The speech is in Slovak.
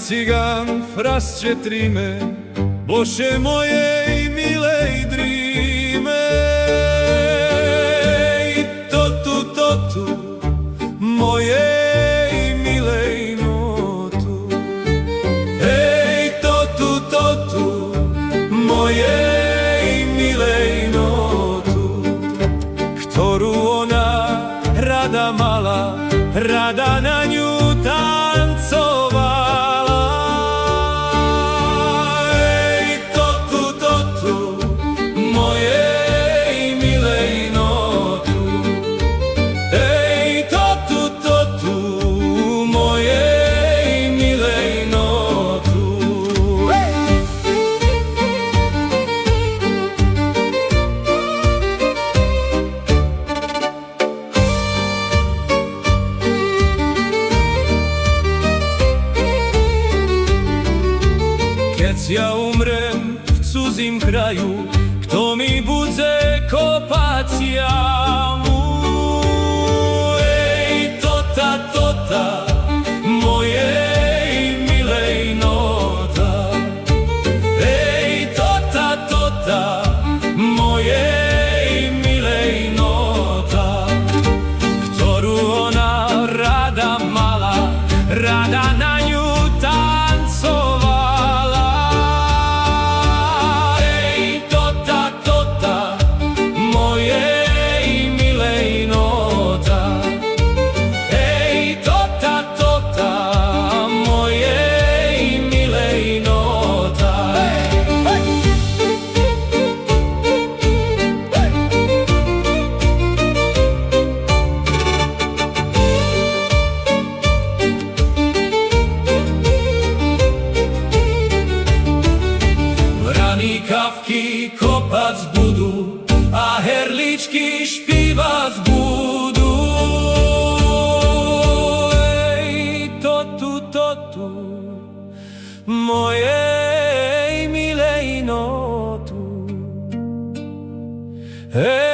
cigan fraz trime, bože mojej milej drime. I to tu, mojej milej notu. Hej, to tu, mojej milej notu, ktorú ona rada mala, rada na ňu tancovala. Hej, to tu, mojej milej notu. Hej, to tu, mojej milej notu. Keď ja umrem v cudzím kraju, kto mi bude kopať jamu? Ej, tota, mojej milej nota. Ej, tota, mojej milej nota, ktorú ona rada mala, rada na ňu tancovala. Ej, tota, mojej milej nota. Ej, tota, mojej milej nota. Vrany kavky kopať budú a herličky špívať budú. Ej, to tu, mojej milej notu. Ej,